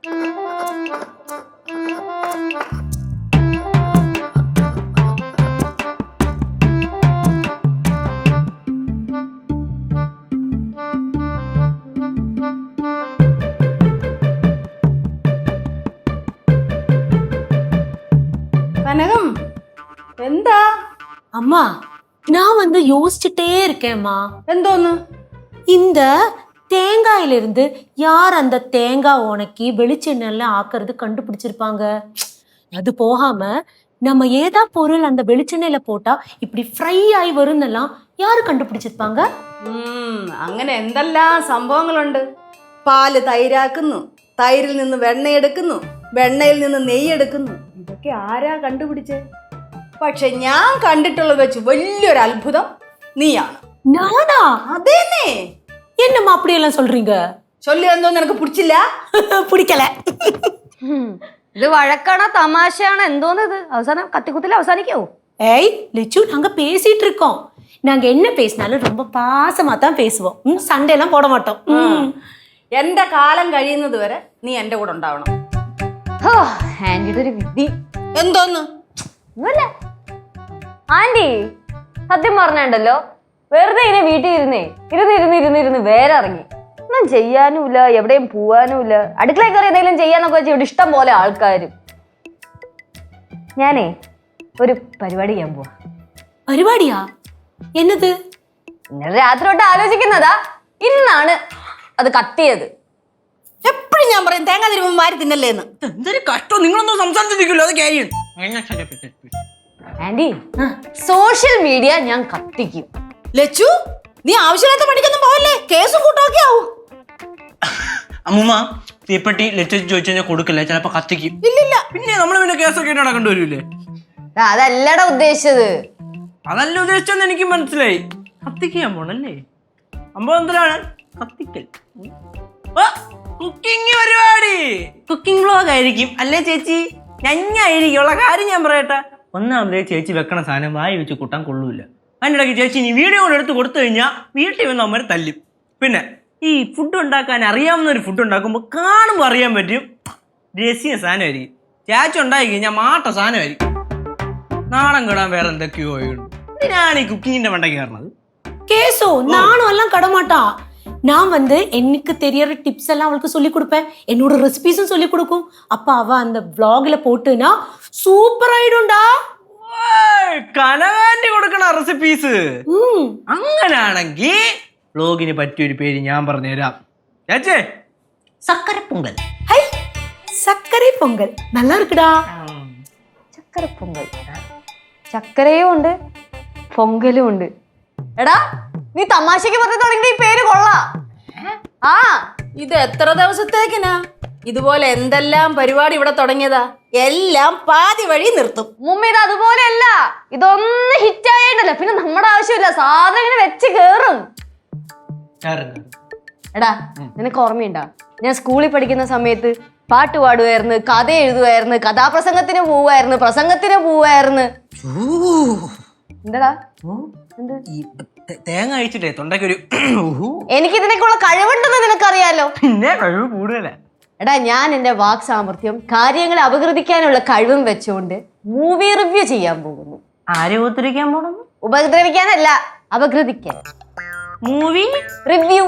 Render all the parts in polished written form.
கனகம் എന്താ அம்மா நான் யோசிச்சுட்டே இருக்கேம்மா. എന്തോന്ന് இந்த தேங்காயிலிருந்து யார் அந்த தேங்காய் உனக்கி வெளிச்செண்ணெல்லாம் ஆக்குறது கண்டுபிடிச்சிருப்பாங்க? அது போகாம நம்ம ஏதா பொருள் அந்த வெளிச்செண்ணெயில போட்டா இப்படி ഫ്രൈ ആയി വരുന്നെല്ലാം யாரு കണ്ടുപിടിച്ചിരുപ്പാങ്ക? അങ്ങനെ എന്തെല്ലാം സംഭവങ്ങളുണ്ട്. പാല് തൈരാക്കുന്നു, തൈരിൽ നിന്ന് വെണ്ണയെടുക്കുന്നു, വെണ്ണയിൽ നിന്ന് നെയ്യെടുക്കുന്നു. ഇതൊക്കെ ആരാ കണ്ടുപിടിച്ചേ? പക്ഷെ ഞാൻ കണ്ടിട്ടുള്ളത് വെച്ച് വലിയൊരു അത്ഭുതം നീയാണ്. நானா? അതേന്നേ. என்னம்மா அப்படியெல்லாம் சொல்றீங்க? ചൊല്ലി എന്തോന്ന് എനിക്ക് പിടിച്ചില്ല. പിടിക്കല. ഇത് വഴക്കാണോ തമാശയാണോ എന്തോന്ന്? ഇത് അവസാനം കത്തിക്കുത്തിൽ അവസാനിക്കാവോ? ஏய் லெச்சு, நாங்க பேசிட்டு இருக்கோம். நாங்க என்ன பேசினாலும் ரொம்ப பாசமா தான் பேசுவோம். சண்டை எல்லாம் போட மாட்டோம். എന്റെ കാലം കഴിയുന്നത് വരെ നീ എന്റെ കൂടെ ഉണ്ടാവണം. ആന്റിയുടെ ഒരു വിധി. എന്തോന്ന്? ഒന്നുമില്ല ആന്റി, സത്യം പറഞ്ഞുണ്ടല്ലോ, വെറുതെ ഇങ്ങനെ വീട്ടിൽ ഇരുന്ന് വേറെ ഇറങ്ങി. ഒന്നും ചെയ്യാനുമില്ല, എവിടെയും പോവാനുമില്ല. അടുക്കളയിൽ കയറി എന്തെങ്കിലും ചെയ്യാന്നൊക്കെ വെച്ചാൽ ഇവിടെ ഇഷ്ടം പോലെ ആൾക്കാരും. ഞാനേ ഒരു പരിപാടി ചെയ്യാൻ പോവാ. പരിപാടിയാ? എന്നത്? ഇന്നലെ രാത്രി തൊട്ട് ആലോചിക്കുന്നതാ. ഇന്നാണ് അത് കത്തിയത്. എപ്പോഴും ഞാൻ പറയും തേങ്ങ തിരുമ്പോ മാരി തിന്നല്ലേന്ന്. എന്തൊരു കഷ്ടം, നിങ്ങളൊന്നും സംസാരിച്ചിരിക്കുമല്ലോ, അത് കാര്യം. ആന്റി, സോഷ്യൽ മീഡിയ ഞാൻ കത്തിക്കും. ലച്ചു, നീ ആവശ്യമില്ലാത്ത പണിക്കൊന്നും പോവല്ലേ, കേസും കൂട്ടമൊക്കെ ആവും. അമ്മൂമ്മ തീപ്പെട്ടി ലച്ചു ചോദിച്ചു കഴിഞ്ഞാൽ കൊടുക്കില്ല, ചിലപ്പോ കത്തിക്കും. ഇല്ലില്ല. പിന്നെ നമ്മള് പിന്നെ കേസൊക്കെ ആയിട്ട് നടക്കേണ്ടി വരൂലേ? അതല്ലടാ ഉദ്ദേശിച്ചത്. അതല്ല ഉദ്ദേശിച്ചെന്ന് എനിക്ക് മനസ്സിലായി. കത്തിക്കാൻ പോണല്ലേ? സംഭവം എന്തിനാണ്? കത്തിക്കൽ. കുക്കിംഗ് പരിപാടി, കുക്കിംഗ് വ്ലോഗ് ആയിരിക്കും അല്ലേ ചേച്ചി? ഞഞ്ഞായിരിക്കും. ഉള്ള കാര്യം ഞാൻ പറയട്ടെ. ഒന്നാമതേ ചേച്ചി വെക്കണ സാധനം വായി വെച്ച് കൂട്ടാൻ കൊള്ളൂല. അതിനിടയ്ക്ക് ചേച്ചി ഇനി വീഡിയോ കൊണ്ട് എടുത്ത് കൊടുത്തു കഴിഞ്ഞാൽ വീട്ടിൽ വന്ന് അമ്മ തല്ലും. പിന്നെ ഈ ഫുഡ് ഉണ്ടാക്കാൻ അറിയാവുന്ന ഒരു ഫുഡ് ഉണ്ടാക്കുമ്പോൾ കാണുമ്പോൾ അറിയാൻ പറ്റും രഹസ്യ സാധനമായിരിക്കും. ചേച്ചി ഉണ്ടാക്കി കഴിഞ്ഞാൽ മാട്ട സാധനമായിരിക്കും. നാടൻ കിടാൻ വേറെ എന്തൊക്കെയോ ഉണ്ട്. ഇതിനാണ് ഈ കുക്കിങ്ങിന്റെ മണ്ടയ്ക്ക് കയറണത്. கேசோ, நானும் எல்லாம் கடமாட்டான். நான் எனக்கு தெரியற டிப்ஸ் எல்லாம் அவளுக்கு சொல்லி கொடுப்பேன். என்னோட ரெசிபிஸும் சொல்லி கொடுக்கும். அப்ப அவ அந்த vlogல போட்டுனா சூப்பர் ஆயிடும்டா. കനകാന്റി കൊടുക്കണ റെസിപ്പീസ്. അങ്ങനാണെങ്കിൽ വ്ലോഗിന് പറ്റിയൊരു പേര് ഞാൻ പറഞ്ഞുതരാം. ചേച്ചേ, സക്കര പൊങ്കൽ. ஹை, சர்க்கரை பொங்கல் நல்லா இருக்குடா. ചക്കര പൊങ്കൽ. ചക്കരയും ഉണ്ട്, പൊങ്കലും ഉണ്ട്. എടാ, നീ തമാശക്ക് പറഞ്ഞു തുടങ്ങിയ ഈ പേര് കൊള്ളാം. ആ, ഇത് എത്ര ദിവസത്തേക്കിനാ? ഇതുപോലെ എന്തെല്ലാം പരിപാടി ഇവിടെ തുടങ്ങിയതാ, എല്ലാം പാതി വഴി നിർത്തും. മുമ്പ് ഇത് അതുപോലെയല്ല. ഇതൊന്ന് ഹിറ്റ് ആയിട്ടല്ല, പിന്നെ നമ്മുടെ ആവശ്യമില്ല, സാധനം ഇങ്ങനെ വെച്ച് കേറും. എടാ, നിനക്ക് ഓർമ്മയുണ്ടാ, ഞാൻ സ്കൂളിൽ പഠിക്കുന്ന സമയത്ത് പാട്ട് പാടുമായിരുന്നു, കഥ എഴുതുമായിരുന്നു, കഥാപ്രസംഗത്തിന് പോവായിരുന്നു, പ്രസംഗത്തിന് പോവായിരുന്നു. എന്താടാ? തേങ്ങ കഴിച്ചിട്ടേ തൊണ്ടയ്ക്കൊരു എനിക്ക് ഇതിനൊക്കെയുള്ള കഴിവുണ്ടെന്ന് നിനക്കറിയാലോ. പിന്നെ കഴിവ് കൂടുതലാ. എടാ, ഞാൻ എന്റെ വാക് സാമർഥ്യം, കാര്യങ്ങളെ അപഗ്രഥിക്കാനുള്ള കഴിവും വെച്ചുകൊണ്ട് മൂവി റിവ്യൂ ചെയ്യാൻ പോകുന്നു. ആരെ ഉപദ്രവിക്കാൻ പോണെന്ന്? ഉപദ്രവിക്കാനല്ല, അപഗ്രഥിക്കാൻ. Movie review.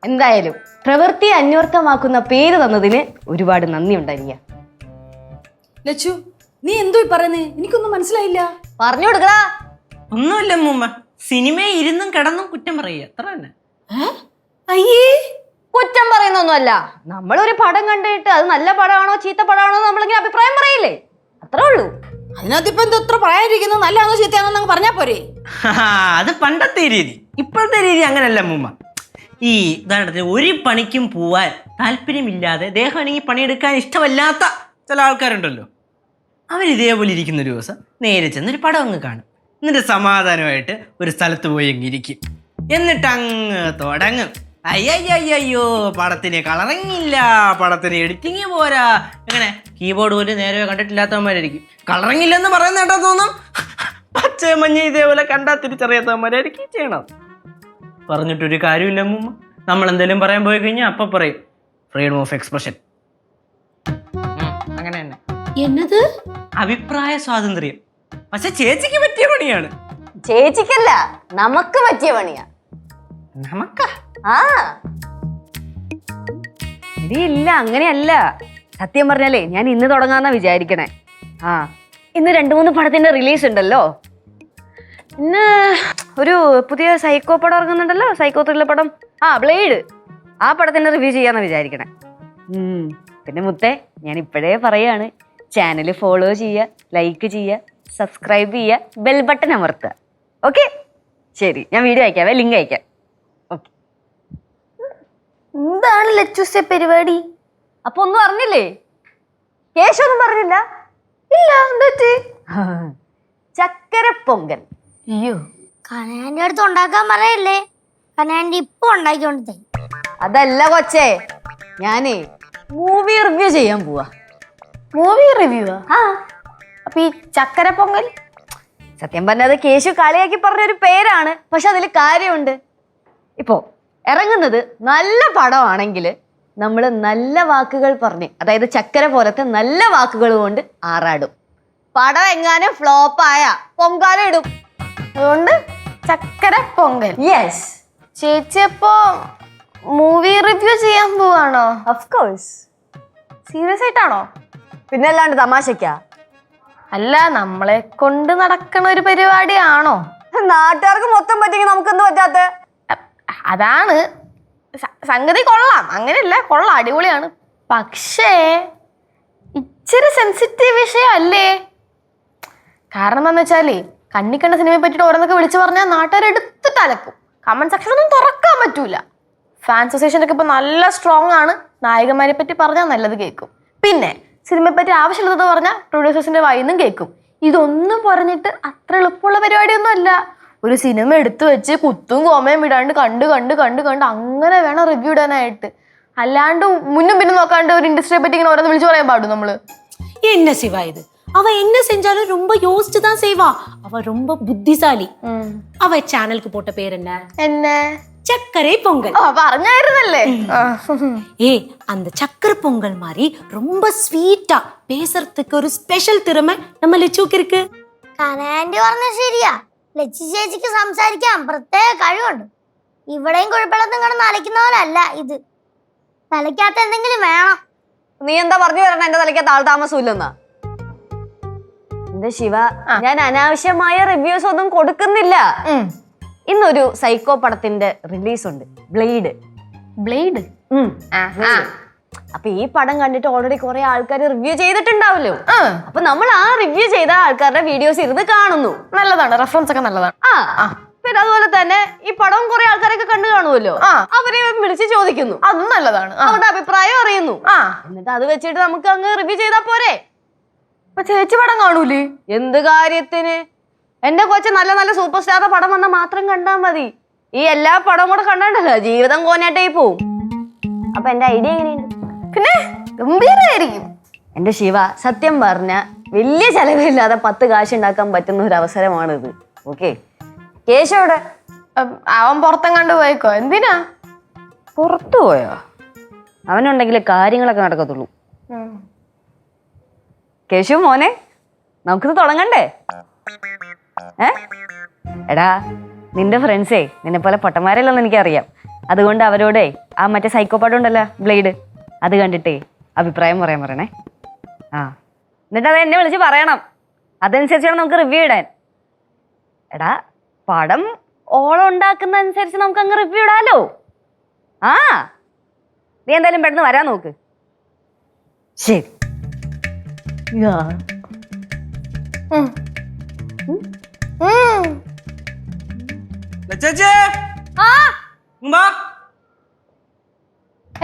എന്തായാലും പ്രവൃത്തി അന്വർത്ഥമാക്കുന്ന പേര് തന്നതിന് ഒരുപാട് നന്ദി ഉണ്ടായിരിക്ക. ലച്ചു, നീ എന്തോ പറയുന്നേ? എനിക്കൊന്നും മനസ്സിലായില്ല. പറഞ്ഞു കൊടുക്കടാ. ഒന്നുമില്ല മൂമ്മ, സിനിമയെ ഇരുന്നും കിടന്നും കുറ്റം പറയുക, അത്ര തന്നെ. അയ്യേ, കുറ്റം പറയുന്നൊന്നുമല്ല. നമ്മളൊരു പടം കണ്ടിട്ട് അത് നല്ല പടമാണോ ചീത്ത പടമാണോ നമ്മളിങ്ങനെ അഭിപ്രായം പറയില്ലേ, അത്രേ ഉള്ളൂ. അതിനകത്ത് ഇപ്പൊ എന്തോ പറയാനിരിക്കുന്നു? നല്ലതാണോ ചീത്തയാണോ പറഞ്ഞാ പോരെ? അത് പണ്ടത്തെ രീതി. ഇപ്പോഴത്തെ രീതി അങ്ങനല്ല മൂമ്മ. ഈ ഉദാഹരണത്തിന് ഒരു പണിക്കും പോവാൻ താല്പര്യമില്ലാതെ ദേഹമാണെങ്കിൽ പണിയെടുക്കാൻ ഇഷ്ടമല്ലാത്ത ചില ആൾക്കാരുണ്ടല്ലോ, അവരിതേപോലെ ഇരിക്കുന്ന ഒരു ദിവസം നേരെ ചെന്നൊരു പടം അങ്ങ് കാണും. എന്നിട്ട് സമാധാനമായിട്ട് ഒരു സ്ഥലത്ത് പോയി അങ്ങ് ഇരിക്കും. എന്നിട്ട് അങ്ങ് തുടങ്ങും, അയ്യോ പടത്തിന് കളറിങ്ങില്ല, പടത്തിന് എഡിറ്റിങ് പോരാ. അങ്ങനെ കീബോർഡ് പോലും നേരെ കണ്ടിട്ടില്ലാത്തവന്മാരായിരിക്കും. കളറിങ്ങില്ലെന്ന് പറയുന്ന കേട്ടാ തോന്നും പച്ച മഞ്ഞ ഇതേപോലെ കണ്ടാൽ തിരിച്ചറിയാത്തവന്മാരായിരിക്കും ചെയ്യണം. പറഞ്ഞിട്ടൊരു കാര്യമില്ല മുമ്പ്. നമ്മൾ എന്തെങ്കിലും പറയാൻ പോയി കഴിഞ്ഞാൽ അപ്പം പറയും ഫ്രീഡം ഓഫ് എക്സ്പ്രഷൻ. என்னது? അഭിപ്രായ സ്വാതന്ത്ര്യം. പക്ഷെ ചേച്ചിക്ക് പറ്റിയ പണിയാണ്. ചേച്ചിക്കല്ല, നമുക്ക് പറ്റിയ പണിയാ. നമുക്കാ? ആ ഇല്ല, അങ്ങനെയല്ല. സത്യം പറഞ്ഞാലേ ഞാൻ ഇന്ന് തുടങ്ങാന്നാ വിചാരിക്കണേ. ആ ഇന്ന് 2-3 പടത്തിന്റെ റിലീസ് ഉണ്ടല്ലോ. ഇന്ന് ഒരു പുതിയ സൈക്കോ പടം ഇറങ്ങുന്നുണ്ടല്ലോ, സൈക്കോ ത്രില്ലർ പടം. ബ്ലേഡ്. ആ പടത്തിന്റെ റിവ്യൂ ചെയ്യാന്നാ വിചാരിക്കണേ. പിന്നെ മുത്തേ, ഞാൻ ഇപ്പോഴേ പറയാണ്, ചാനൽ ഫോളോ ചെയ്യുക, ലൈക്ക് ചെയ്യുക, സബ്സ്ക്രൈബ് ചെയ്യുക, ബെൽ ബട്ടൺ അമർത്തുക. ഓക്കെ, ശരി. ഞാൻ വീഡിയോ അയക്കാവേ, ലിങ്ക് അയക്കാം. ഓക്കെ. എന്താണ് ലച്ചൂസെ പരിപാടി? അപ്പൊ ഒന്നും അറിഞ്ഞില്ലേ? കേശൊന്നും പറഞ്ഞില്ല? ഇല്ല, എന്താ? ചക്കര പൊങ്കൽ. അയ്യോ, കനാന്റെ അടുത്ത് ഉണ്ടാക്കാൻ പറയല്ലേ, കനാന്റെ ഇപ്പൊ ഉണ്ടാക്കിക്കൊണ്ട് തരും. അതല്ല കൊച്ചേ, ഞാനേ മൂവി റിവ്യൂ ചെയ്യാൻ പോവാ. Movie review? അപ്പൊ ഈ ചക്കര പൊങ്കൽ? സത്യം പറഞ്ഞത് കേശു കളിയാക്കി പറഞ്ഞൊരു പേരാണ്, പക്ഷെ അതിൽ കാര്യമുണ്ട്. ഇപ്പോ ഇറങ്ങുന്നത് നല്ല പടമാണെങ്കിൽ നമ്മൾ നല്ല വാക്കുകൾ പറഞ്ഞ്, അതായത് ചക്കര പോലത്തെ നല്ല വാക്കുകൾ കൊണ്ട് ആറാടും. പടം എങ്ങാനും ഫ്ലോപ്പായ പൊങ്കാല ഇടും. അതുകൊണ്ട് ചക്കര പൊങ്കൽ. യെസ്. ചേച്ചി അപ്പോ മൂവി റിവ്യൂ ചെയ്യാൻ പോവാണോ? Of course. സീരിയസ് ആയിട്ടാണോ? പിന്നെ അല്ലാണ്ട് തമാശക്കാ? അല്ല, നമ്മളെ കൊണ്ട് നടക്കണ ഒരു പരിപാടിയാണോ? നാട്ടുകാർക്ക് മൊത്തം പറ്റിയെങ്കിൽ നമുക്ക് എന്ത് പറ്റാത്ത? അതാണ് സംഗതി. കൊള്ളാം, അങ്ങനെയല്ല, കൊള്ളാം, അടിപൊളിയാണ്. പക്ഷേ ഇച്ചിരി സെൻസിറ്റീവ് വിഷയം അല്ലേ? കാരണം എന്താന്ന് വെച്ചാല്, കണ്ണിക്കണ്ട സിനിമയെ പറ്റിയിട്ട് ഓരോന്നൊക്കെ വിളിച്ചു പറഞ്ഞാൽ നാട്ടുകാർ എടുത്തിട്ട് അലക്കും. കമന്റ് സെക്ഷൻ ഒന്നും തുറക്കാൻ പറ്റൂല. ഫാൻ അസോസിയേഷൻ ഒക്കെ ഇപ്പൊ നല്ല സ്ട്രോങ് ആണ്. നായകന്മാരെ പറ്റി പറഞ്ഞാൽ നല്ലത് കേൾക്കും. പിന്നെ സിനിമയെ പറ്റി ആവശ്യമുള്ളത് പറഞ്ഞാൽ പ്രൊഡ്യൂസേഴ്സിന്റെ വായിന്നും കേൾക്കും. ഇതൊന്നും പറഞ്ഞിട്ട് അത്ര എളുപ്പമുള്ള പരിപാടിയൊന്നും അല്ല. ഒരു സിനിമ എടുത്തു വെച്ച് കുത്തും കോമയും വിടാണ്ട് കണ്ട് കണ്ട് കണ്ട് കണ്ട് അങ്ങനെ വേണം റിവ്യൂ ഇടാനായിട്ട്. അല്ലാണ്ട് മുന്നും പിന്നും നോക്കാണ്ട് ഒരു ഇൻഡസ്ട്രിയെ പറ്റി ഇങ്ങനെ ഓരോന്ന് വിളിച്ചു പറയാൻ പാടും നമ്മള്. என்ன சிவா இது? அவ என்ன செஞ்சாலும் ரொம்ப யோசிச்சு தான் செய்வா. அவ ரொம்ப புத்திசாலி. அவ சேனலுக்கு போட்ட பேர் என்ன? എന്നെ சக்கரை பொங்கல். പറഞ്ഞായിരുന്നല്ലേ? ஏய், அந்த சக்கரை பொங்கல் மாதிரி ரொம்ப ஸ்வீட்டா பேசுறதுக்கு ஒரு ஸ்பெஷல் திறமை நம்ம லட்சுக்கு இருக்கு. കനാൻഡി പറഞ്ഞ ശരിയാ. ലച്ചി ചേച്ചിക്ക് സംസാരിക്കാൻ പ്രത്യേക കഴിവുണ്ട്. ഇവിടെയും കുഴപ്പമില്ലാത്ത കിടന്ന് അലയ്ക്കുന്നവരല്ല ഇത്. തലയ്ക്കകത്ത് എന്തെങ്കിലും വേണം. നീ എന്താ പറഞ്ഞു വരണ? എന്റെ തലയ്ക്കകത്ത് ആൾ താമസം ഇല്ലെന്നാ? എന്റെ ശിവ, ഞാൻ അനാവശ്യമായ റിവ്യൂസ് ഒന്നും കൊടുക്കുന്നില്ല. ഇന്നൊരു സൈക്കോ പടത്തിന്റെ റിലീസ് ഉണ്ട്, ബ്ലേഡ്. ബ്ലേഡ്? അപ്പൊ ഈ പടം കണ്ടിട്ട് ഓൾറെഡി കുറെ ആൾക്കാർ റിവ്യൂ ചെയ്തിട്ടുണ്ടാവല്ലോ. അപ്പൊ നമ്മൾ ആ റിവ്യൂ ചെയ്ത ആൾക്കാരുടെ വീഡിയോസ് ഇരുന്ന് കാണുന്നു. നല്ലതാണ്, റെഫറൻസ് ഒക്കെ നല്ലതാണ്. പിന്നെ അതുപോലെ തന്നെ ഈ പടം കുറെ ആൾക്കാരൊക്കെ കണ്ടു കാണുമല്ലോ, അവരെ വിളിച്ച് ചോദിക്കുന്നു. അതും നല്ലതാണ്. അവരുടെ അഭിപ്രായം അറിയുന്നു. എന്നിട്ട് അത് വെച്ചിട്ട് നമുക്ക് അങ്ങ് റിവ്യൂ ചെയ്താ പോരെ? അപ്പൊ ചേച്ചി പടം കാണൂലേ? എന്ത് കാര്യത്തിന്? എന്റെ കൊച്ചു നല്ല നല്ല സൂപ്പർ സ്റ്റാറുടെ പടം വന്നാൽ മാത്രം കണ്ടാ മതി. ഈ എല്ലാ പടവും കൂടെ കണ്ടല്ലോ ജീവിതം കോനായിട്ടായി പോവും. അപ്പൊ എന്റെ ഐഡിയ എങ്ങനെയുണ്ട്? പിന്നെ ഗംഭീരമായിരിക്കും. എന്റെ ശിവ, സത്യം പറഞ്ഞ വലിയ ചെലവില്ലാതെ 10 കാശ് ഉണ്ടാക്കാൻ പറ്റുന്ന ഒരു അവസരമാണിത്. ഓക്കെ, കേശവിടെ? അവൻ പുറത്തും കണ്ടു പോയേക്കോ. എന്തിനാ? പുറത്തു പോയോ? അവനുണ്ടെങ്കിൽ കാര്യങ്ങളൊക്കെ നടക്കത്തുള്ളൂ. കേശു മോനെ, നമുക്കിത് തുടങ്ങണ്ടേ? എടാ, നിന്റെ ഫ്രണ്ട്സേ നിന്നെ പോലെ പൊട്ടന്മാരല്ലെന്ന് എനിക്കറിയാം. അതുകൊണ്ട് അവരോടെ ആ മറ്റേ സൈക്കോ പടം ഉണ്ടല്ലോ, ബ്ലേഡ്, അത് കണ്ടിട്ടേ അഭിപ്രായം പറയാൻ പറയണേ. എന്നിട്ട് അത് എന്നെ വിളിച്ച് പറയണം. അതനുസരിച്ചാണ് നമുക്ക് റിവ്യൂ ഇടാൻ. എടാ, പടം ഓളം ഉണ്ടാക്കുന്ന അനുസരിച്ച് നമുക്ക് അങ്ങ് റിവ്യൂ ഇടാലോ. നീ എന്തായാലും പെട്ടെന്ന് വരാൻ നോക്ക്. ശരി.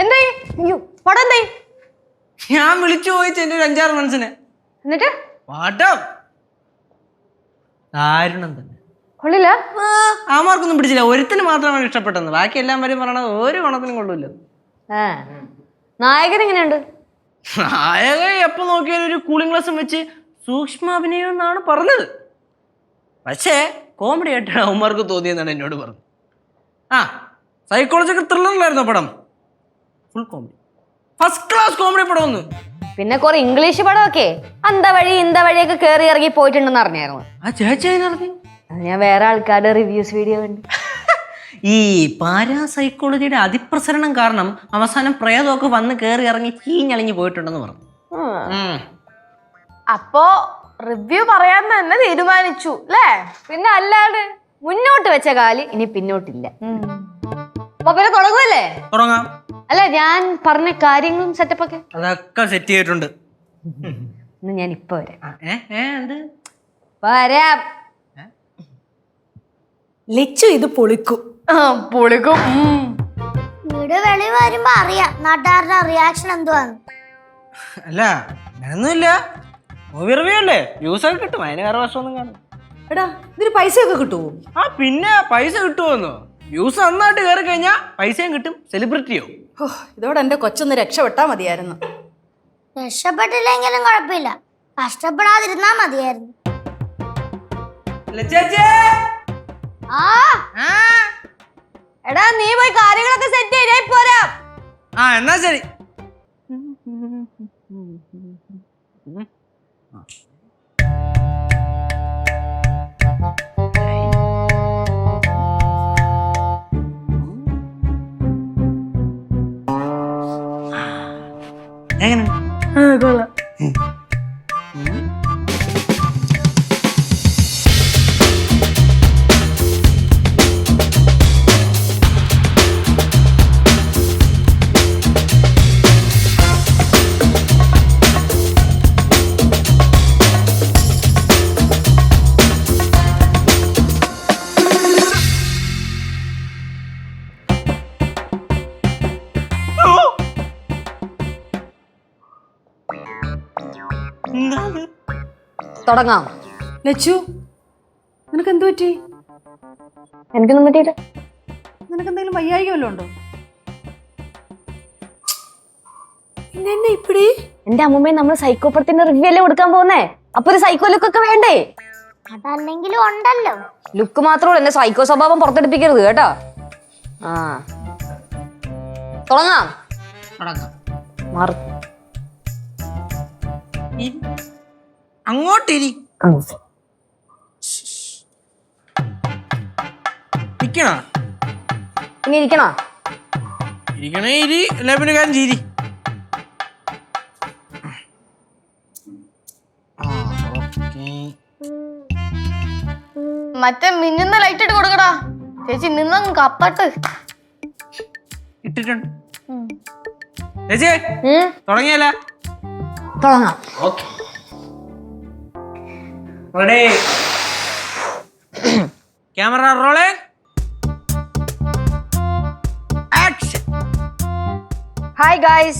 എന്തായി? പടം എന്തായി? ഞാൻ വിളിച്ചു പോയിച്ച് എന്റെ ഒരു 5-6 മനസ്സിനെ. എന്നിട്ട് പാട്ടം ദാരുണം തന്നെ. കൊള്ളില്ല. ആമാർക്കൊന്നും പിടിച്ചില്ല. ഒരുത്തിന് മാത്രമാണ് ഇഷ്ടപ്പെട്ടത്. ബാക്കി എല്ലാം വരും പറയണത് ഒരു ഗുണത്തിനും കൊള്ളൂല്ല. നായകൻ എങ്ങനെയുണ്ട്? നായക എപ്പോ നോക്കിയാലും ഒരു കൂളിംഗ് ഗ്ലാസും വെച്ച് സൂക്ഷ്മ അഭിനയം എന്നാണ് പറഞ്ഞത്. പക്ഷേ കോമഡി ആയിട്ടാണ് അവന്മാർക്ക് തോന്നിയെന്നാണ് എന്നോട് പറഞ്ഞത്. സൈക്കോളജിക്കൽ ത്രില്ലറിലായിരുന്നു പടം. Full comedy, first class comedy പടം ഒന്ന്. പിന്നെ കുറെ ഇംഗ്ലീഷ് പടമൊക്കെ അന്ത വഴി ഇന്ത വഴിയൊക്കെ കേറി ഇറങ്ങി പോയിട്ടുണ്ടെന്ന് അറിഞ്ഞായിരുന്നു. ആ ചേച്ചി അതിനറിഞ്ഞു. അത് ഞാൻ വേറെ ആൾക്കാരുടെ റിവ്യൂസ് വീഡിയോ കണ്ടു. ഈ പാരാസൈക്കോളജിയുടെ അതിപ്രസരണം കാരണം അവസാനം പ്രേതമൊക്കെ വന്ന് കയറി ഇറങ്ങി ചീഞ്ഞളിഞ്ഞ് പോയിട്ടുണ്ടെന്ന് പറഞ്ഞു. അപ്പോ റിവ്യൂ പറയാൻ തന്നെ തീരുമാനിച്ചു അല്ലേ? പിന്നെ അല്ലാതെ മുന്നോട്ട് വെച്ച കാല് ഇനി പിന്നോട്ടില്ല. അപ്പൊ പിന്നെ തുടങ്ങുമല്ലേ? തുടങ്ങാം. അല്ല, ഞാൻ പറഞ്ഞ കാര്യങ്ങളും സെറ്റപ്പൊക്കെ അതൊക്കെ സെറ്റ് ചെയ്തിട്ടുണ്ട്. ഇന്ന് ഞാൻ ഇപ്പൊ വരാം. എന്ത് വരാം. ലച്ചു ഇത് പൊളിക്കും. പൊളിക്കും. വീട് വെളി വരുമ്പോ അറിയാം നാട്ടുകാരുടെ റിയാക്ഷൻ എന്തുവാന്ന്. അല്ല അങ്ങനൊന്നുമില്ല, മൂവി റിവ്യൂ അല്ലേ, വ്യൂസ് ഒക്കെ കിട്ടും, അതിന് വേറെ വർഷമൊന്നും കാണും. എടാ ഇതിന് പൈസയൊക്കെ കിട്ടുമോ? ആ പിന്നെ പൈസ കിട്ടുമോന്നോ? വ്യൂസ് നന്നായിട്ട് കയറി കഴിഞ്ഞാൽ പൈസയും കിട്ടും, സെലിബ്രിറ്റിയോ. ഇതോടെ എന്റെ കൊച്ചൊന്ന് രക്ഷപ്പെട്ടാ മതിയായിരുന്നു. രക്ഷപ്പെട്ടില്ലെങ്കിലും കുഴപ്പമില്ല, കഷ്ടപ്പെടാതിരുന്നാ മതിയായിരുന്നു. എടാ നീ പോയി കാര്യങ്ങളൊക്കെ സെറ്റ് ചെയ്തേ പോരാ. ആ എന്നാ ശരി. എങ്ങനെ തുടങ്ങാം. ലച്ചു നിനക്ക് എന്ത് പറ്റി? എനിക്കൊന്നും പറ്റിയില്ല. നിനക്ക് എന്തെങ്കിലും വയ്യായിക വല്ലതും ഉണ്ടോ? പിന്നെ ഇപ്പടി എന്റെ അമ്മൂമ്മയെ നമ്മൾ സൈക്കോപ്പടത്തിന്റെ റിവ്യൂ അല്ലേ കൊടുക്കാൻ പോകുന്നേ. അപ്പൊ ഒരു സൈക്കോ ലുക്ക് ഒക്കെ വേണ്ടേ? അതല്ലെങ്കിലും ഉണ്ടല്ലോ. ലുക്ക് മാത്രമല്ല, എന്റെ സൈക്കോ സ്വഭാവം പുറത്തെടുപ്പിക്കരുത് കേട്ടോ. ആ തുടങ്ങാം. അങ്ങോട്ടിരി ഇരിക്കണോ? ഇനി ഇരിക്കണോ? ഇരിക്കണേ ഇരി, എല്ലാ പിന്നെ കാര്യം ചിരി. മറ്റേ മിന്നുന്ന ലൈറ്റ് ഇട്ട് കൊടുക്കടാ ചേച്ചി, നിന്നങ്ങ് കത്തട്ട്. ഇട്ടിട്ടുണ്ട് ചേച്ചി. തുടങ്ങിയല്ല? തുടങ്ങാം. Okay ready, camera rolling, action. Hi guys,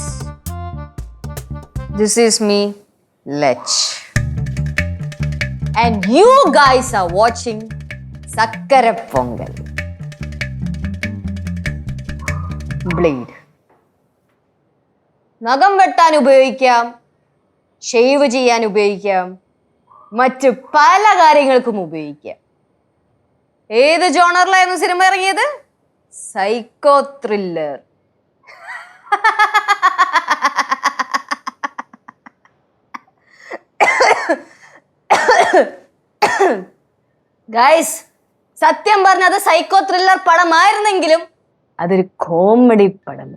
this is me, Lech, and you guys are watching Sakkara Pongal. Blade. നഖം വെട്ടാൻ ഉപയോഗിക്കാം, ഷേവ് ചെയ്യാൻ ഉപയോഗിക്കാം, മറ്റു പല കാര്യങ്ങൾക്കും ഉപയോഗിക്കാം. ഏത് ജോണറിലായിരുന്നു സിനിമ ഇറങ്ങിയത്? Psycho thriller. ഗൈസ്, സത്യം പറഞ്ഞത് സൈക്കോ ത്രില്ലർ പടമായിരുന്നെങ്കിലും അതൊരു കോമഡി പടം.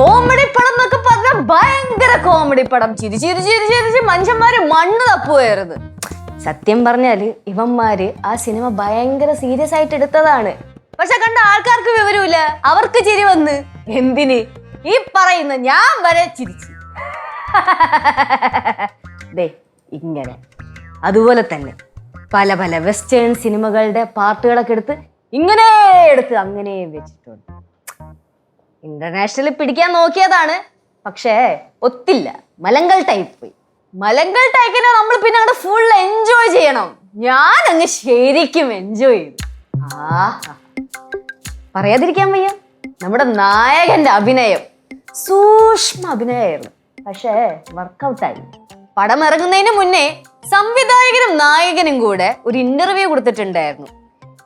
കോമഡി പടം എന്നൊക്കെ പറഞ്ഞാൽ ഭയങ്കര കോമഡി പടം. ചിരി ചിരി ചിരി ചിരിച്ച് മനുഷ്യന്മാര് മണ്ണ് തപ്പുകയായിരുന്നു. സത്യം പറഞ്ഞാല് ഇവന്മാര് ആ സിനിമ ഭയങ്കര സീരിയസ് ആയിട്ട് എടുത്തതാണ്. പക്ഷെ കണ്ട ആൾക്കാർക്ക് വിവരമില്ല, അവർക്ക് ചിരി വന്ന്. എന്തിന്? ഈ പറയുന്ന ഞാൻ വരെ ചിരിച്ചു. ദേ ഇങ്ങനെ. അതുപോലെ തന്നെ പല പല വെസ്റ്റേൺ സിനിമകളുടെ പാർട്ടുകളൊക്കെ എടുത്ത് ഇങ്ങനെ എടുത്ത് അങ്ങനെ വെച്ചിട്ടുണ്ട്. ഇന്റർനാഷണലിൽ പിടിക്കാൻ നോക്കിയതാണ്, പക്ഷേ ഒത്തില്ല. മലങ്കൽ ടൈപ്പ് പോയി. മലങ്കൽ ടൈപ്പിനെ നമ്മൾ പിന്നെ അങ്ങോട്ട് ഫുൾ എൻജോയ് ചെയ്യണം. ഞാൻ അങ്ങ് ശരിക്കും എൻജോയ് ചെയ്തു. പറയാതിരിക്കാൻ വയ്യ, നമ്മുടെ നായകന്റെ അഭിനയം സൂക്ഷ്മ അഭിനയമായിരുന്നു. പക്ഷേ വർക്കൗട്ടായി. പടം ഇറങ്ങുന്നതിന് മുന്നേ സംവിധായകനും നായകനും കൂടെ ഒരു ഇന്റർവ്യൂ കൊടുത്തിട്ടുണ്ടായിരുന്നു.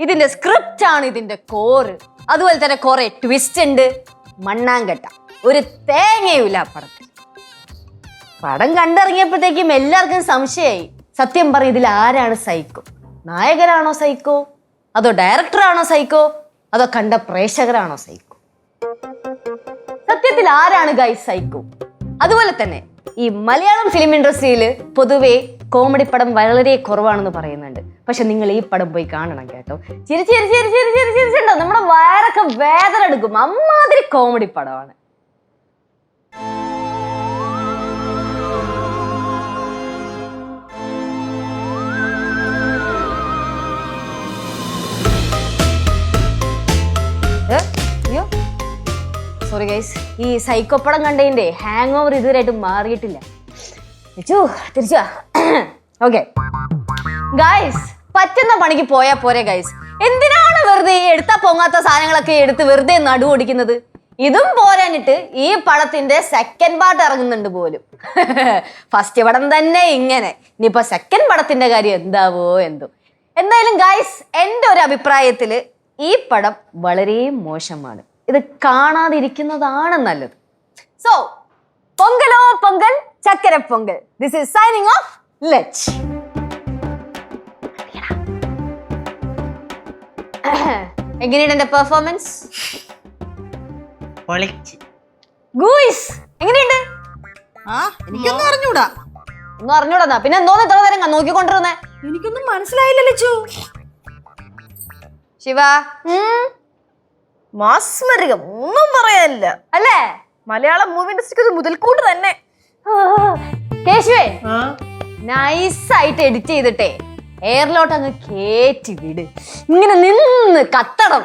ഇതിന്റെ സ്ക്രിപ്റ്റ് ആണ് ഇതിന്റെ കോറ്. അതുപോലെ തന്നെ കുറെ ട്വിസ്റ്റ് ഉണ്ട്. മണ്ണാങ്കട്ട ഒരു തേങ്ങയുമില്ല പടത്തിൽ. പടം കണ്ടിറങ്ങിയപ്പോഴത്തേക്കും എല്ലാവർക്കും സംശയമായി. സത്യം പറയും, ഇതിൽ ആരാണ് സൈക്കോ? നായകനാണോ സൈക്കോ, അതോ ഡയറക്ടറാണോ സൈക്കോ, അതോ കണ്ട പ്രേക്ഷകരാണോ സൈക്കോ? സത്യത്തിൽ ആരാണ് ഗൈസ് സൈക്കോ? അതുപോലെ തന്നെ ഈ മലയാളം ഫിലിം ഇൻഡസ്ട്രിയിൽ പൊതുവെ കോമഡി പടം വളരെ കുറവാണെന്ന് പറയുന്നുണ്ട്. പക്ഷെ നിങ്ങൾ ഈ പടം പോയി കാണണം കേട്ടോ. ചിരിച്ചിട്ടുണ്ടോ നമ്മുടെ വയറൊക്കെ വേദന എടുക്കും. അമ്മാതിരി കോമഡി പടമാണ്. സോറി ഗൈസ്, ഈ സൈക്കോ പടം കണ്ടതിന്റെ ഹാങ് ഓവർ ഇതുവരെയായിട്ട് മാറിയിട്ടില്ല. തിരിച്ചാ ഓക്കെ ഗൈസ്, പറ്റുന്ന പണിക്ക് പോയാ പോരെ ഗൈസ്. എന്തിനാണ് വെറുതെ ഈ എടുത്താ പൊങ്ങാത്ത സാധനങ്ങളൊക്കെ എടുത്ത് വെറുതെ നടുവൊടിക്കുന്നത്? ഇതും പോരാനിട്ട് ഈ പടത്തിന്റെ സെക്കൻഡ് പാർട്ട് ഇറങ്ങുന്നുണ്ട് പോലും. ഫസ്റ്റ് പടം തന്നെ ഇങ്ങനെ, ഇനിയിപ്പോ സെക്കൻഡ് പടത്തിന്റെ കാര്യം എന്താവോ എന്തോ. എന്തായാലും ഗൈസ്, എൻ്റെ ഒരു അഭിപ്രായത്തില് ഈ പടം വളരെ മോശമാണ്. ഇത് കാണാതിരിക്കുന്നതാണ് നല്ലത്. സോ പൊങ്കലോ പൊങ്കൽ, ചക്കര Pongal. This is signing off Lech. എങ്ങനെയുണ്ട് എന്റെ പെർഫോമൻസ്? ഗൂയ്സ് എങ്ങനെയുണ്ട്? എനിക്കൊന്നും അറിഞ്ഞൂടാ. ഒന്നും അറിഞ്ഞൂടാ പിന്നെ എന്തോന്ന് ഇത്ര നേരം നോക്കിക്കൊണ്ടിരുന്നേ? എനിക്കൊന്നും മനസ്സിലായില്ല ലച്ചു. ശിവ മാസ്മരികം, ഒന്നും പറയാനില്ല അല്ലേ? മലയാളം മൂവി ഇൻഡസ്ട്രിക്ക് മുതൽക്കൂട്ട് തന്നെ. കേശുവേ, നൈസായിട്ട് എഡിറ്റ് ചെയ്തിട്ടേ എയറിലോട്ട് അങ്ങ് കേറ്റി വിട്. ഇങ്ങനെ നിന്ന് കത്തണം.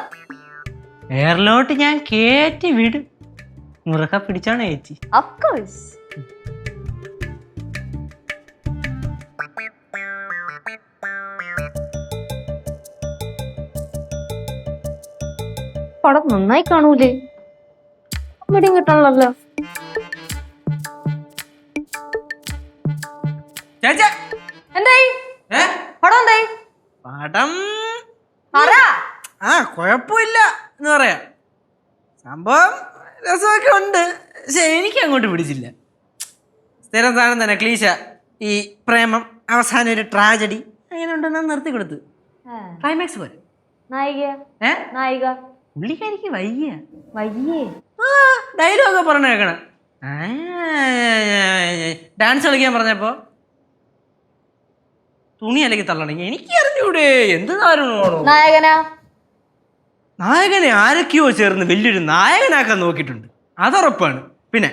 എയറിലോട്ട് ഞാൻ കേറ്റി വിടും. മുറുക പിടിച്ചാണ് ചേച്ചി. Of course. പടം നന്നായി കാണൂലേ? ഇവിടെയും കിട്ടണല്ലോ. ചേച്ചാ എന്തായി പടം? എന്തായി പടം? പറ. കുഴപ്പമില്ല എന്ന് പറയാം. സംഭവം രസമൊക്കെ ഉണ്ട്, പക്ഷെ എനിക്ക് അങ്ങോട്ട് പിടിച്ചില്ല. സ്ഥിരം സാധനം തന്നെ, ക്ലീശ. ഈ പ്രേമം അവസാനം ഒരു ട്രാജഡി അങ്ങനെ ഉണ്ടെന്ന് നിർത്തി കൊടുത്ത്. ക്ലൈമാക്സ് പോലെ. നായിക പുള്ളിക്കാരിക്ക് വയ്യ. വയ്യേ? ഡയലോഗ് പറഞ്ഞു കേൾക്കണം. ഡാൻസ് കളിക്കാൻ പറഞ്ഞപ്പോ തുണി അല്ലെങ്കിൽ തള്ളണെങ്കിൽ എനിക്ക് അറിഞ്ഞൂടെ എന്ത് താരണമാണോ. നായകനെ ആരൊക്കെയോ ചേർന്ന് വലിയൊരു നായകനാക്കാൻ നോക്കിയിട്ടുണ്ട്, അതുറപ്പാണ്. പിന്നെ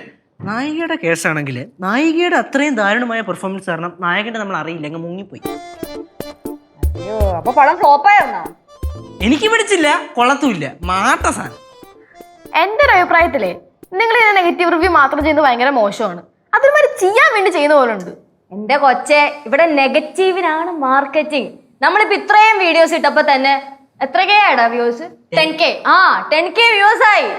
നായികയുടെ കേസാണെങ്കിൽ നായികയുടെ അത്രയും ദാരുണമായ പെർഫോമൻസ് കാരണം നായകന്റെ നമ്മൾ അറിയില്ല, അങ്ങ് മുങ്ങിപ്പോയി. അയ്യോ, അപ്പൊ പടം ഫ്ലോപ്പായിരുന്നോ? എനിക്ക് പിടിച്ചില്ല, കൊളത്തുമില്ല, മാട്ട സാധനം. എന്റെ ഒരു അഭിപ്രായത്തിലേ നിങ്ങൾ ഇതിനെ നെഗറ്റീവ് റിവ്യൂ മാത്രം ചെയ്യുന്നത് ഭയങ്കര മോശമാണ്. അതിനുമാതിരി ചെയ്യാൻ വേണ്ടി ചെയ്യുന്ന പോലെ ഉണ്ട്. എന്റെ കൊച്ചെ, ഇവിടെ നെഗറ്റീവിനാണ് മാർക്കറ്റിംഗ്. നമ്മളിപ്പോ ഇത്രയും വീഡിയോസ് ഇട്ടപ്പോ തന്നെ എത്രക്കെയാടാ വ്യൂസ്? 10K. 10K വ്യൂസ് ആയി.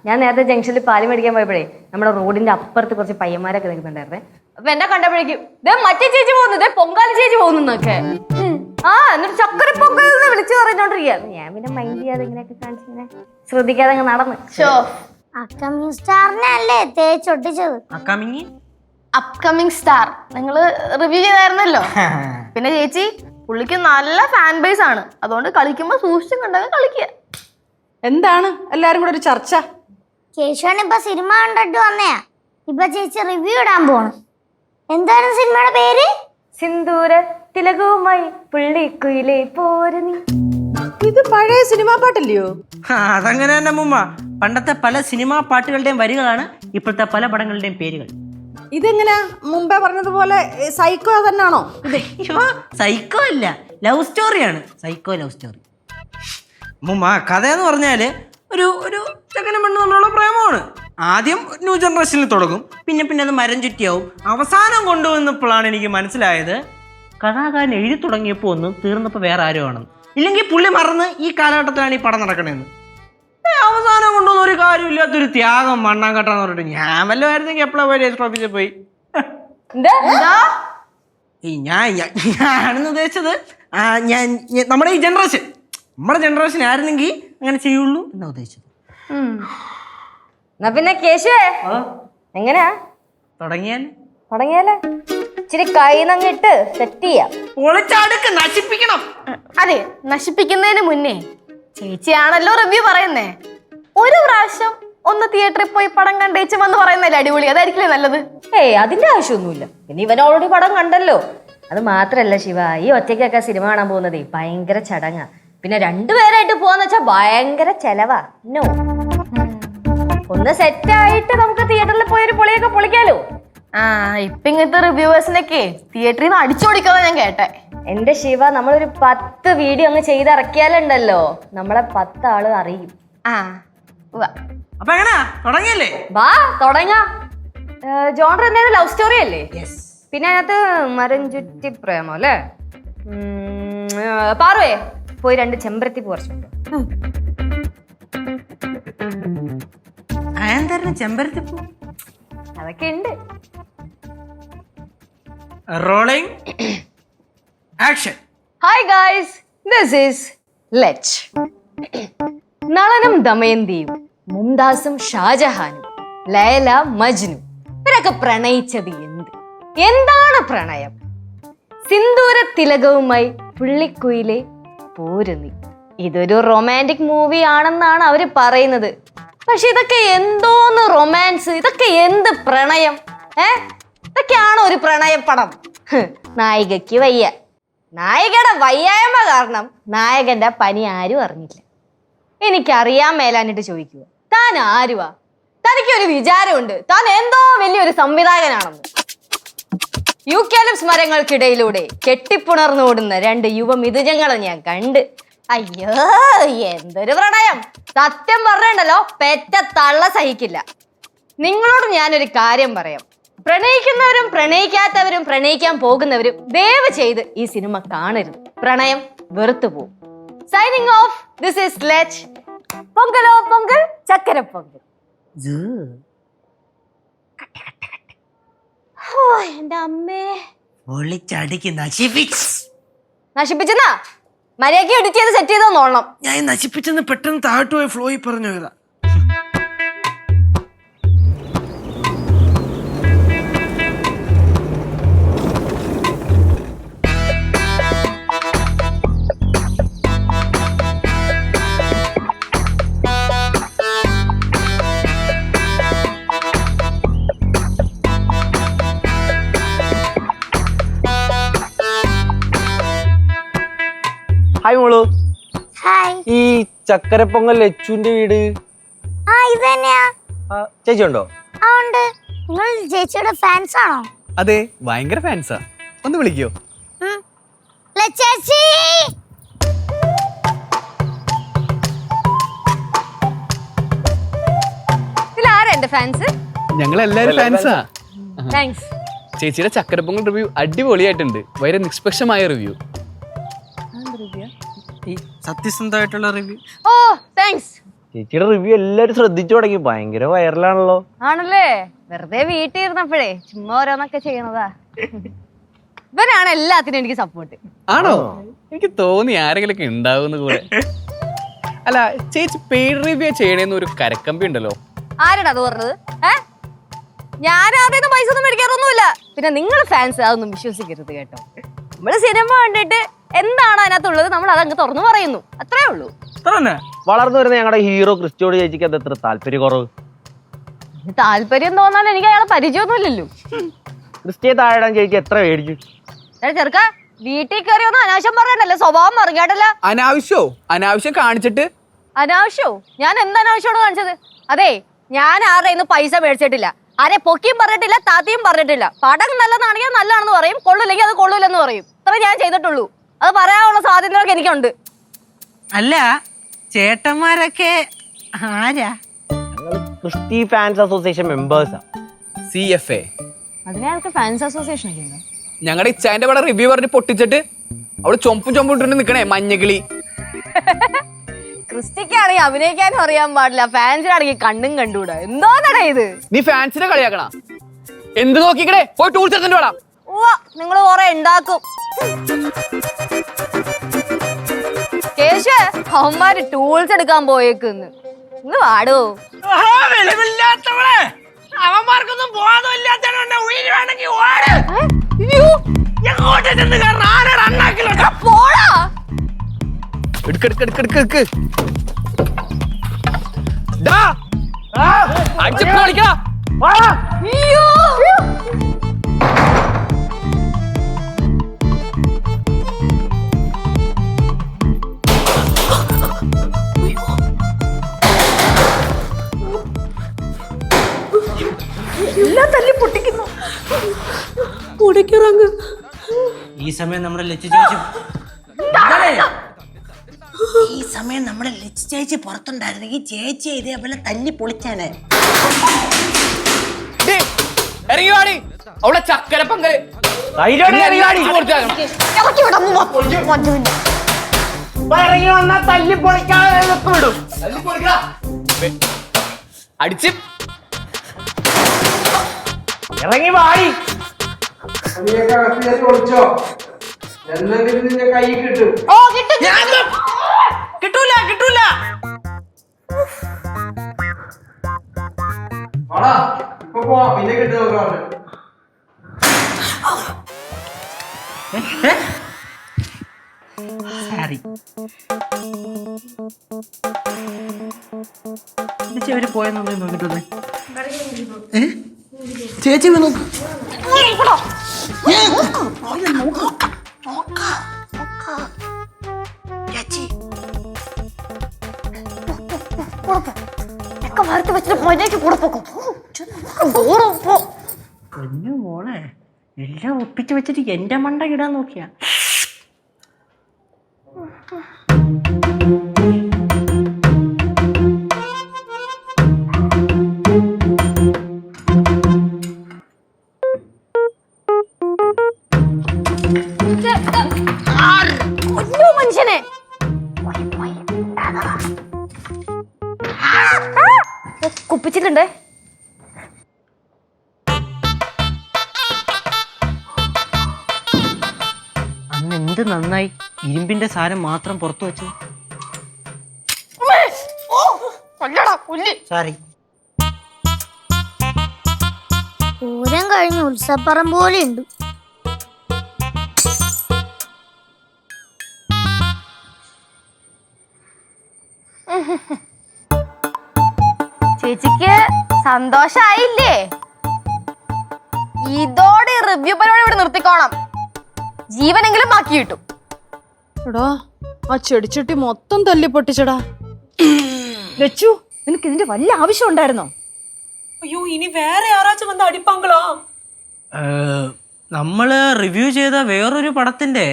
ഞാൻ നേരത്തെ ജംഗ്ഷനിൽ പാല് മേടിക്കാൻ പോയപ്പോഴേ നമ്മുടെ റോഡിന്റെ അപ്പുറത്ത് കുറച്ച് പയ്യന്മാരൊക്കെ നിൽക്കുന്നുണ്ടായിരുന്നേ. അപ്പൊ എന്നെ കണ്ടപ്പോഴേക്കും മറ്റേ ചേച്ചി പോകുന്നു, പൊങ്കാലി ചേച്ചി പോകുന്നൊക്കെ. എന്നിട്ട് ചക്കര പൊങ്കൽ വിളിച്ചു പറഞ്ഞോണ്ടിരിക്കുക. ഞാൻ പിന്നെ മൈൻഡ് ചെയ്യാതെ ഇങ്ങനെയൊക്കെ കാണിച്ചിങ്ങനെ ശ്രദ്ധിക്കാതെ അങ്ങ് നടന്ന്. അക്കമിങ് സ്റ്റാറിനെ അല്ലേ തേച്ചൊട്ടിച്ചത്? അപ്കമിങ് സ്റ്റാർ നിങ്ങൾ റിവ്യൂ ചെയ്തായിരുന്നല്ലോ. പിന്നെ ചേച്ചി, പുള്ളിക്ക് നല്ല ഫാൻ ബേസ് ആണ്, അതുകൊണ്ട് കളിക്കുമ്പോ സൂക്ഷിച്ചും കണ്ടൊക്കെ കളിക്കുക. എന്താണ് എല്ലാരും കൂടെ ഒരു ചർച്ച? കേശവൻ ഇപ്പൊ സിനിമ കണ്ടിട്ട് വന്നയാ. ഇപ്പൊ ചേച്ചി റിവ്യൂ ഇടാൻ പോണം. എന്തായിരുന്നു സിനിമയുടെ പേര്? സിന്ദൂര തിലകവുമായി പുള്ളിക്കുയിലേ പോരുന്നി. ഇത് പഴയ സിനിമാ പാട്ടല്ലയോ? അതങ്ങനെ തന്നെ മുമ്മ. പണ്ടത്തെ പല സിനിമാ പാട്ടുകളുടെയും വരികളാണ് ഇപ്പോഴത്തെ പല പടങ്ങളുടെയും പേരുകൾ. ഇതെങ്ങനെ മുമ്പേ പറഞ്ഞതുപോലെ സൈക്കോ തന്നെയാണോ? സൈക്കോ അല്ല, ലവ് സ്റ്റോറിയാണ്. Psycho love story. മുമ്മ കഥയെന്ന് പറഞ്ഞാല് ഒരു ഒരു ചെക്കനും പെണ്ണും തമ്മിലുള്ള പ്രേമമാണ്. ആദ്യം ന്യൂ ജനറേഷനിൽ തുടങ്ങും, പിന്നെ പിന്നെ അത് മരം ചുറ്റിയാവും. അവസാനം കൊണ്ടുവന്നപ്പോഴാണ് എനിക്ക് മനസ്സിലായത് കഥാകാരൻ എഴുതി തുടങ്ങിയപ്പോൾ ഒന്ന്, തീർന്നപ്പോൾ വേറെ ആരോ ആണെന്ന്. ഇല്ലെങ്കിൽ പുള്ളി മറന്ന് ഈ കാലഘട്ടത്തിലാണ് ഈ പടം നടക്കണേന്ന്. അവസാനം കൊണ്ടുവന്ന ഒരു കാര്യമില്ലാത്തൊരു ത്യാഗം മണ്ണാങ്കട്ടാന്ന് പറഞ്ഞിട്ട് ഞാൻ വല്ലതായിരുന്നെങ്കിൽ എപ്പോഴാ പോയി രജിസ്റ്റർ ഓഫീസിൽ പോയി. ഞാനെന്ന് ഉദ്ദേശിച്ചത് നമ്മുടെ ഈ ജനറേഷൻ, നമ്മുടെ ജനറേഷൻ ആയിരുന്നെങ്കിൽ അങ്ങനെ ചെയ്യുള്ളൂ എന്നാ ഉദ്ദേശിച്ചത്. എന്നാ പിന്നെ കേശുവേ എങ്ങനെയാ തുടങ്ങിയാലേ ഇച്ചിരി കൈ നങ്ങിട്ട് സെറ്റ് ചെയ്യാം. പൊളിച്ചടുക്ക് നശിപ്പിക്കണം. അതെ, നശിപ്പിക്കുന്നതിന് മുന്നേ ചേച്ചിയാണല്ലോ റിവ്യൂ പറയുന്നേ. ഒരു പ്രാവശ്യം ഒന്ന് തിയേറ്ററിൽ പോയി പടം കണ്ടേച്ച് വന്ന് പറയുന്നല്ലേ അടിപൊളി, അതായിരിക്കില്ലേ നല്ലത്? ഏയ് അതിന്റെ ആവശ്യമൊന്നുമില്ല. പിന്നെ ഇവൻ ഓൾറെഡി പടം കണ്ടല്ലോ. അത് മാത്രല്ല ശിവ, ഈ ഒറ്റയ്ക്കൊക്കെ സിനിമ കാണാൻ പോകുന്നതേ ഭയങ്കര ചടങ്ങാ. പിന്നെ രണ്ടുപേരായിട്ട് പോവാന്ന് വെച്ചാൽ ഭയങ്കര ചെലവാ. നോ, ഒന്ന് സെറ്റ് ആയിട്ട് നമുക്ക് തിയേറ്ററിൽ പോയി ഒരു പൊളിയൊക്കെ പൊളിക്കാലോ. ആ, ഇപ്പൊ ഇങ്ങനത്തെ റിവ്യൂവേഴ്സിനൊക്കെ തിയേറ്ററിൽ നിന്ന് അടിച്ചോടിക്കാന്ന് ഞാൻ കേട്ടെ. എന്റെ ശിവ, നമ്മളൊരു 10 വീഡിയോ അങ്ങ് ചെയ്തിറക്കിയാലുണ്ടല്ലോ, നമ്മളെ 10 ആള് അറിയും. ആ, ഉവ്വ. അപ്പൊ എങ്ങനാ തുടങ്ങിയല്ലേ? വാ തുടങ്ങാം. ജോണർ എന്തായാലും ലവ് സ്റ്റോറി അല്ലേ? പിന്നെ അതിനകത്ത് മരം ചുറ്റി പ്രേമോ അല്ലേ? പാറുവേ പോയി 2 ചെമ്പരത്തി പറിച്ചുണ്ട്. എന്തായിരുന്നു ചെമ്പരത്തിപ്പൂ? അതൊക്കെ ഉണ്ട്. Rolling action. Hi guys, this is Lech. നളനും ദമയന്തിയും മുംതാസും ഷാജഹാനും ലൈല മജ്നു ഇവരൊക്കെ പ്രണയിച്ചത് എന്താണ് പ്രണയം? സിന്ദൂര തിലകവുമായി പുള്ളിക്കുയിലെ പോരുന്നി. ഇതൊരു റൊമാൻറ്റിക് മൂവി ആണെന്നാണ് അവര് പറയുന്നത്. പക്ഷെ ഇതൊക്കെ എന്തോന്ന് റൊമാൻസ്, ഇതൊക്കെ എന്ത് പ്രണയം? ഇതൊക്കെയാണോ ഒരു പ്രണയപ്പടം? നായികയ്ക്ക് വയ്യ. നായികയുടെ വയ്യായ്മ കാരണം നായകന്റെ പനി ആരും അറിഞ്ഞില്ല. എനിക്കറിയാൻ മേലാനിട്ട് ചോദിക്കുക, താൻ ആരുവാ? തനിക്കൊരു വിചാരമുണ്ട് താൻ എന്തോ വലിയൊരു സംവിധായകനാണെന്ന്. യൂക്കാലിപ്സ് മരങ്ങൾക്കിടയിലൂടെ കെട്ടിപ്പുണർന്നോടുന്ന 2 യുവമിഥുജങ്ങളെ ഞാൻ കണ്ട്. അയ്യോ, എന്തൊരു പ്രണയം! സത്യം പറഞ്ഞുണ്ടല്ലോ, പെറ്റ തള്ള സഹിക്കില്ല. നിങ്ങളോട് ഞാനൊരു കാര്യം പറയാം. പ്രണയിക്കുന്നവരും പ്രണയിക്കാത്തവരും പ്രണയിക്കാൻ പോകുന്നവരും ദയവ് ചെയ്ത് ഈ സിനിമ കാണരുത്. പ്രണയം വെറുത്തു പോകും. Signing off, this is Lech. പൊങ്കലോ പൊങ്കൽ, ചക്കര പൊങ്കൽ. എന്റെ അമ്മേ, പൊളിച്ചടുക്കി നശിപ്പിച്ചെന്നാ മര്യാദയ്ക്ക് എഡിറ്റ് ചെയ്ത് സെറ്റ് ചെയ്തോ നോളണം. ഞാൻ നശിപ്പിച്ചെന്ന് പെട്ടെന്ന് താഴ്ത്തു പോയ ഫ്ലോയിൽ പറഞ്ഞു പോയതാ. ഹായ് മോളു. ഹായ്. ഈ ചക്കരപ്പൊങ്കൽ ലച്ചുവിന്റെ വീട് ആ, ഇത് തന്നെയാ. ചേച്ചി ഉണ്ടോ? ആ, ഉണ്ട്. നിങ്ങൾ ചേച്ചിയുടെ ഫാൻസ് ആണോ? അതെ, ഭയങ്കര ഫാൻസാ. ഒന്ന് വിളിക്കോ? ചേച്ചി, ഇതിലാരാ എന്റെ ഫാൻസ്? ഞങ്ങൾ എല്ലാരും ഫാൻസാ. താങ്ക്സ്. ചേച്ചിയുടെ ചക്കരപ്പൊങ്കൽ റിവ്യൂ അടിപൊളിയായിട്ടുണ്ട്. വളരെ നിഷ്പക്ഷമായ റിവ്യൂ. സത്യസന്ധമായിട്ടുള്ള റിവ്യൂ. ഓ താങ്ക്സ്. ചേച്ചിയുടെ റിവ്യൂ എല്ലാരും ശ്രദ്ധിച്ചു തുടങ്ങി. ഭയങ്കര വൈറലാണല്ലോ. ആണല്ലേ? വെറുതെ വീട്ടിൽ ഇരുന്നപ്പോഴേ ചുമ്മാ ഓരോന്നൊക്കെ ചെയ്യണതാ. ഇവനാണ് എല്ലാത്തിനും എനിക്ക് സപ്പോർട്ട്. ആണോ? എനിക്ക് തോന്നി ആരെങ്കിലും ഒക്കെ ഉണ്ടാവുന്ന കൂടെ. അല്ല, ചേച്ചി പെയ്ഡ് റിവ്യൂ ചെയ്യണേന്ന് ഒരു കരക്കമ്പി ഉണ്ടല്ലോ. ആരാണ് അത് പറഞ്ഞത്? ഞാൻ ആദ്യം പൈസ ഒന്നും മേടിക്കാറൊന്നുമില്ല. പിന്നെ നിങ്ങൾ ഫാൻസ് അതൊന്നും വിശ്വസിക്കരുത് കേട്ടോ. നമ്മള് സിനിമ കണ്ടിട്ട് എന്താണ് അതിനകത്തുള്ളത് നമ്മൾ അതങ്ങ് തുറന്നു പറയുന്നു, അത്രേ ഉള്ളൂ. വളർന്നു വരുന്ന ഞങ്ങളുടെ ഹീറോ ക്രിസ്റ്റോട് ചേച്ചിക്ക് അത് എത്ര താല്പര്യക്കുറവ്? താല്പര്യം തോന്നാൻ എനിക്ക് അയാളെ പരിചയമൊന്നുമില്ലല്ലോ. ക്രിസ്റ്റിയെ താഴെടാൻ ചേച്ചി എത്ര മേടിച്ചു? ചെറുക്ക വീട്ടിൽ കയറി ഒന്നും അനാവശ്യം പറയണ്ടല്ലോ, സ്വഭാവം മറികേട്ടല്ല. അനാവശ്യം കാണിച്ചിട്ട് അനാവശ്യോ? ഞാൻ എന്ത് അനാവശ്യമാണ് കാണിച്ചത്? അതെ, ഞാൻ ആരുടെ പൈസ മേടിച്ചിട്ടില്ല, ആരെ പൊക്കിയും പറഞ്ഞിട്ടില്ല, താത്തിയും പറഞ്ഞിട്ടില്ല. പടം നല്ലതാണെങ്കിൽ നല്ലതാണെന്ന് പറയും, കൊള്ളില്ലെങ്കിൽ അത് കൊള്ളൂലെന്ന് പറയും. അത്ര ഞാൻ ചെയ്തിട്ടുള്ളൂ. അത് പറയാനുള്ള സ്വാതന്ത്ര്യമൊക്കെ എനിക്കുണ്ട്. അല്ല, ചേട്ടന്മാരൊക്കെ ആരാ? ക്രിസ്റ്റി ഫാൻസ് അസോസിയേഷൻ മെമ്പേഴ്സാ. CFA. അതിനകത്ത് ഫാൻസ് അസോസിയേഷൻ ഒക്കെ ഉണ്ടോ? ഞങ്ങളുടെ ഇച്ചാന്റെ പടം റിവ്യൂ പറഞ്ഞ് പൊട്ടിച്ചിട്ട് അവള് ചൊമ്പും ഇട്ടിട്ട് നിക്കണേ മഞ്ഞകിളി. ക്രിസ്റ്റിക്കാണെങ്കിൽ അഭിനയിക്കാനും അറിയാൻ പാടില്ല, ഫാൻസിനാണെങ്കിൽ കണ്ണും കണ്ടുകൂടാ. എന്തോന്നടാ ഇത്? നീ ഫാൻസിനെ കളിയാക്കണ? എന്ത് നോക്കിക്കണേ? പോയി ടൂൾസ് എടുത്തിട്ട് വേണം. നിങ്ങൾ കുറെ ഉണ്ടാക്കും. കേശു, അവന്മാര് ടൂൾസ് എടുക്കാൻ പോയേക്കുന്ന്. ഇന്ന് വാടോ. അവന്മാർക്കൊന്നും ബോധമില്ലാത്തതുകൊണ്ട് ഉയിര് വേണമെങ്കിൽ ഓട്. എങ്ങോട്ട് ചെന്ന് കയറണം? ആരാണ് അണ്ണാക്കിലോട്ട്? പോടാ. എടുക്ക്. ഡാ, അടിച്ചിട്ട് കളിക്കടാ. ഈ സമയം നമ്മുടെ ലച്ചു ചേച്ചി പുറത്തുണ്ടായിരുന്നെങ്കിൽ ചേച്ചിയെ ഇതേപോലെ തല്ലി പൊളിച്ചാണ്. ഇറങ്ങി വാടി, അവളെ ചക്കര പങ്കല് ഇറങ്ങി വന്നാൽ തല്ലി പൊളിക്കാതെ വിടും. അടിച്ച് ഇറങ്ങി വാടി. ഒളിച്ചോ എന്നെങ്കിലും നിന്റെ കൈ കിട്ടും. കിട്ടൂല ആടാ ഇപ്പൊ പോവാ, പിന്നെ കിട്ടും നോക്കാറുണ്ട്. ചേച്ചി പോയെന്നു നോക്കിട്ടൊന്ന്. ചേച്ചി നോക്ക്. പൊന്നു മോളെ, എല്ലാം ഒപ്പിച്ച് വെച്ചിട്ട് എന്റെ മണ്ട ഇടാൻ നോക്കിയാ. മനുഷ്യനെ കുപ്പിച്ചിട്ടുണ്ട്. അന്ന് എന്ത് നന്നായി ഇരുമ്പിന്റെ സാരം മാത്രം പുറത്തു വെച്ചു. സോറി. പൂരം കഴിഞ്ഞ് ഉത്സവപ്പറം പോലെ ഉണ്ട്. ചേച്ചിക്ക് സന്തോഷായില്ലേ? ഇതോടെ റിവ്യൂ പരിപാടി ഇവിടെ നിർത്തിക്കോണം. ജീവനെങ്കിലും ബാക്കി കിട്ടും. എടാ, ആ ചെടിച്ചട്ടി മൊത്തം തല്ലി പൊട്ടിച്ചടാ. ലച്ചു, നിനക്ക് ഇതിന്റെ വല്ല ആവശ്യം ഉണ്ടായിരുന്നോ? അയ്യോ, ഇനി വേറെ ആരാച്ചും വന്ന് അടിപ്പാങ്കളോ? നമ്മള് റിവ്യൂ ചെയ്ത വേറൊരു പടത്തിന്റെ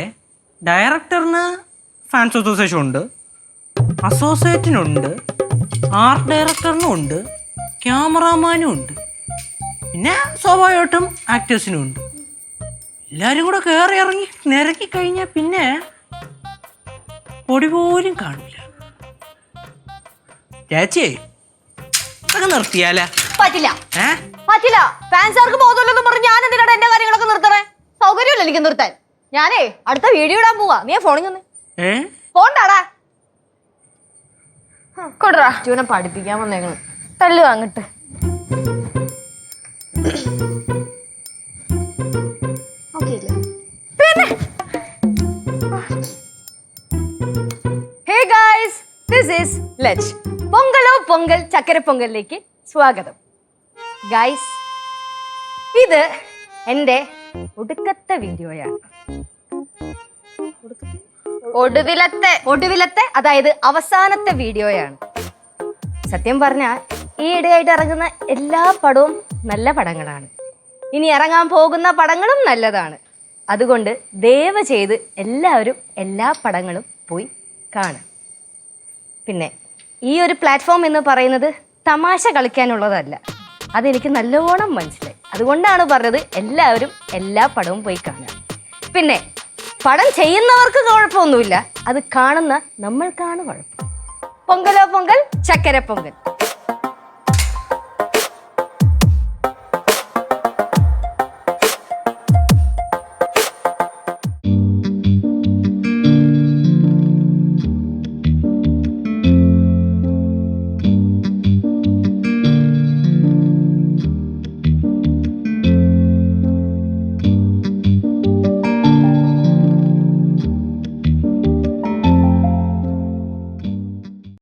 ഡയറക്ടറിന് ഫാൻസ് അസോസിയേഷൻ ഉണ്ട്, അസോസിയേറ്റിനുണ്ട്, ആർട്ട് ഡയറക്ടറിനും ഉണ്ട്, ക്യാമറാമാനും ഉണ്ട്, പിന്നെ സ്വാഭാവികമായിട്ടും ആക്ടേഴ്സിനും ഉണ്ട്. എല്ലാരും കൂടെ കയറി ഇറങ്ങി നിരക്കി കഴിഞ്ഞാൽ പിന്നെ പൊടി പോലും കാണില്ല. ചേച്ചി ഇതൊക്കെ നിർത്തിയാല? പറ്റില്ല. ഫാൻസാർക്ക് ബോധമില്ലെന്ന് പറഞ്ഞ് ഞാൻ എന്തിനാണ് എന്റെ കാര്യങ്ങളൊക്കെ നിർത്തണേ? സൗകര്യമില്ല എനിക്ക് നിർത്താൻ. ഞാനേ അടുത്ത വീഡിയോ ഇടാൻ പോവാ. നീ ഫോണിൽ നിന്ന് പോണ്ടാടാ. കൊടുറാ, ചൂനെ പഠിപ്പിക്കാൻ വന്നേക്കണം. തല്ലു വാങ്ങിട്ട്. പിന്നെ hey guys, this is Lech. പൊങ്കലോ പൊങ്കൽ ചക്കര പൊങ്കലിലേക്ക് സ്വാഗതം. ഗായ്സ്, ഇത് എൻ്റെ ഒടുക്കത്തെ വീഡിയോയാണ്. ഒടുവിലത്തെ അതായത് അവസാനത്തെ വീഡിയോയാണ്. സത്യം പറഞ്ഞാൽ ഈ ഇടയായിട്ട് ഇറങ്ങുന്ന എല്ലാ പടവും നല്ല പടങ്ങളാണ്. ഇനി ഇറങ്ങാൻ പോകുന്ന പടങ്ങളും നല്ലതാണ്. അതുകൊണ്ട് ദയവ് ചെയ്ത് എല്ലാവരും എല്ലാ പടങ്ങളും പോയി കാണും. പിന്നെ ഈ ഒരു പ്ലാറ്റ്ഫോം എന്ന് പറയുന്നത് തമാശ കളിക്കാനുള്ളതല്ല. അതെനിക്ക് നല്ലോണം മനസ്സിലായി. അതുകൊണ്ടാണ് പറഞ്ഞത് എല്ലാവരും എല്ലാ പടവും പോയി കാണാം. പിന്നെ പടം ചെയ്യുന്നവർക്ക് കുഴപ്പമൊന്നുമില്ല, അത് കാണുന്ന നമ്മൾക്കാണ് കുഴപ്പം. പൊങ്കലോ പൊങ്കൽ ചക്കര പൊങ്കൽ.